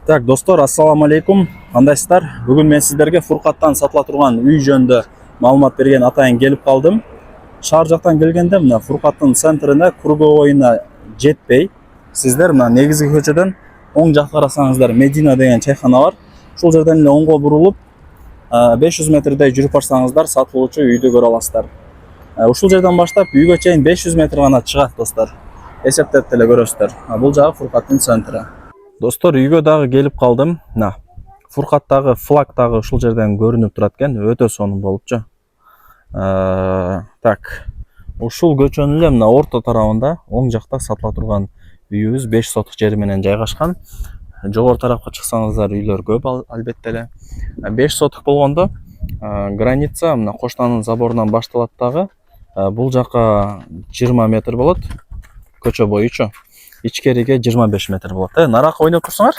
Так, достор, ассаламу алейкум. Кандайсыздар? Бүгін мен сіздерге Фуркаттан сатыла турган үй жөнүндө маалымат берген атайын келип калдым. Шаар жактан келгенде мына Фуркаттын центрине круговойуна жетпей, сиздер мына негизги көчөдөн оң жакка карасаңыздар Медина деген чайхана бар. Ушул жерден эле оңго бурулуп 500 метрдей жүрүп барсаңыздар сатылуучу үйдү көрө аласыздар. Ушул жерден баштап үйгө чейин 500 метр гана чыгат, достор. Эсептеп деле көрөсүздөр. Бул жагы Фуркаттын центри. Достор, үйгө дагы келип калдым. Мына Фуркаттагы флаг дагы ушул жерден көрүнүп турат экен, өтө сонун болупчу. Так, ушул көчөнүн эле мына орто тарабында оң жакта сатыла турган үйүбүз 5 сотук жери менен жайгашкан. Жогору тарапка чыксаңыздар үйлөр көп албетте эле. 5 сотук болгондо граница мына коштанын заборунан башталат дагы. Бул жака 20 метр болот. Көчө боючу. İçkeriге 25 метр болот. Нарака ойноп турсаңар.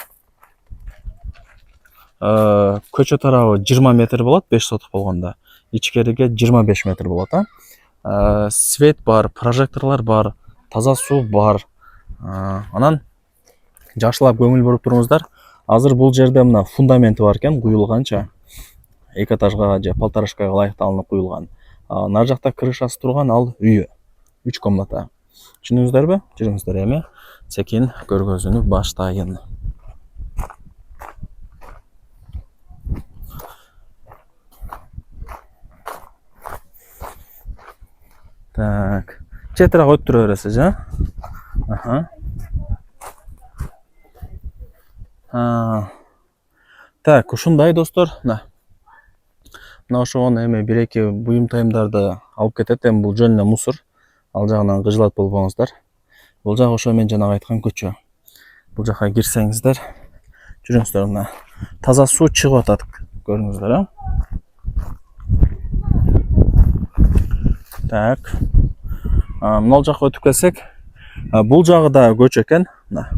Көчө тарабы 20 метр болот, 5 сотук болгондо. İçkeriге 25 метр болот. Свет бар, прожекторлор бар, таза суу бар. Анан жакшылап көңүл буруп туруңуздар. Азыр бул жерде мына фундаменти бар экен, куюлганча. 2 этажга же полторашкага ылайыкталынып куюлган. Нар жакта крышасы турган ал үйү. 3 комната. Түшүндүңүздөрбү? Жүрүңүздөр эми. Секин көргөзүүнү баштайын. Так, четирак өттүрө бересиз, Так, ушундай достор. Мына ошону эми бир-эки буюм-тайымдарды алып кетет. Эми бул жөн эле мусор. Ал жагынан кыжылат болбоңуздар. Бул жак ошо мен жанагы айткан көчө. Бул жака кирсеңиздер, жүрүңүздөр, мына таза суу чыгып атат. Көрүңүздөр, Так. Мына жака өтүп келсек, бул жагы да көчө экен. Мына.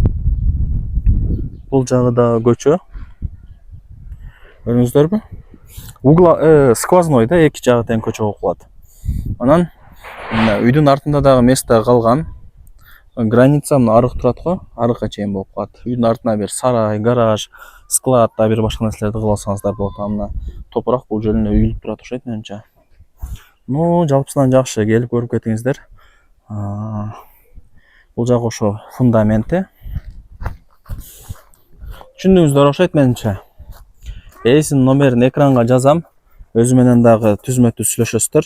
Бул жагы да көчө. Көрүңүздөрбү? Угла сквозной да, эки жагы тең көчө болуп калат. Анан мына үйдүн артында дагы место калган. Граница мына арык турат го, арыкка чейин болуп калат. Үйдүн артына бир сарай, гараж, склад да бир башка нерселерди кыла алсаңыздар болот. Мына топурак бул жөн эле үйүлүп турат окшойт менимче. Жалпысынан жакшы, келип көрүп кетиңиздер. Бул жак ошо фундаменти. Түшүндүңүздөр окшойт менимче. Эсинин номерин экранга жазам. Өзү менен дагы түзмө-түз сүйлөшөсүздөр.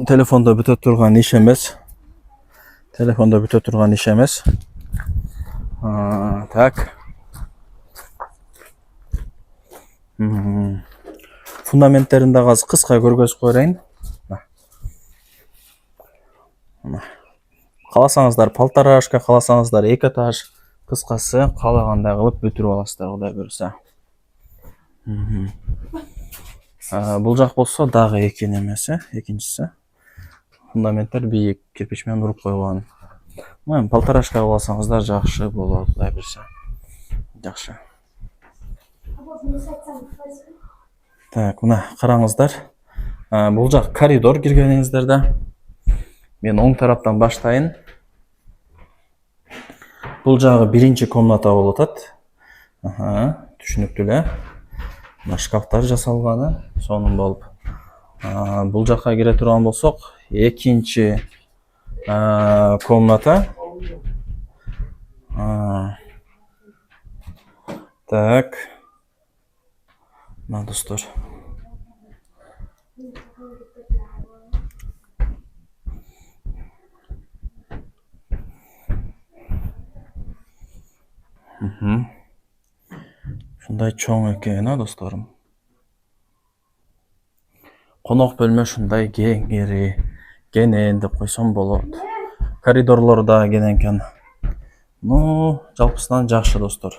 Телефондо бүтө турган иш эмес. Так. Фундаменттерин дагы азыр кыска көргөзүп коеюн. Кааласаңыздар полторашка, кааласаңыздар 2 этаж, кыскасы каалагандай кылып бүтүрүп аласыздар, Кудай буюрса. Бул жак болсо дагы эки немеси, экинчиси. Фундаменттер бийик, кирпич менен уруп коюлган. Мына полторашка кылсаңыздар жакшы болот, Кудай буюрса. Жакшы. Так, мына караңыздар. Бул жак коридор киргениңиздерде. Мен оң тараптан баштайын. Бул жагы биринчи комната болуп атат. Түшүнүктүү эле. Мына шкафтар жасалганы сонун болуп. Бул жакка кире турган болсок, экинчи комната. Так. Мына достор. Шундай чоң экен, досторум. Конок бөлмө шундай кеңири, кенен деп койсом болот. Коридорлор да кенен экен. Жалпысынан жакшы, достор.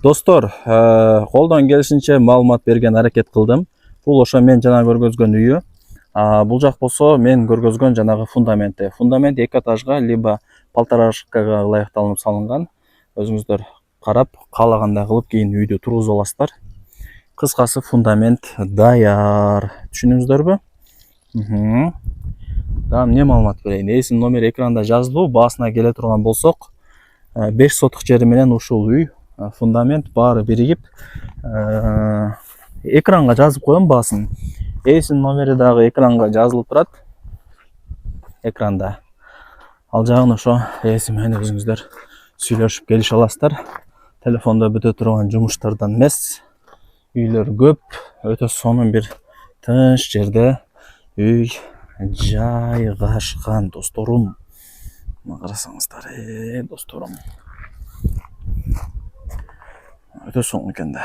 Достор, колдон келишинче маалымат берген аракет кылдым. Бул ошо мен жана көргөзгөн үйү. Бул жак болсо мен көргөзгөн жанагы фундаменти. Фундамент 2 этажга либо полторашкага ылайыкталынып салынган. Өзүңүздөр карап, каалагандай кылып кийин үйдү тургузуп аласыздар. Кыскасы фундамент даяр. Түшүндүңүздөрбү? Да, эмне маалымат берейин? Эсин номер экранда жазылуу, баасына келе турган болсок, 5 сотук жери менен ушул үй фундамент баары биригип, экранга жазып коем баасын. Эсинин номери дагы экранга жазылып турат. Экранда. Ал жагын ошо эси менен өзүңүздөр сүйлөшүп келише аласыздар. Телефондо бүтө турган жумуштардан эмес. Үйлөр көп, өтө сонун бир тынч жерде үй жайгашкан досторум. Карасаңыздар, досторум. Өтө сонун экен да.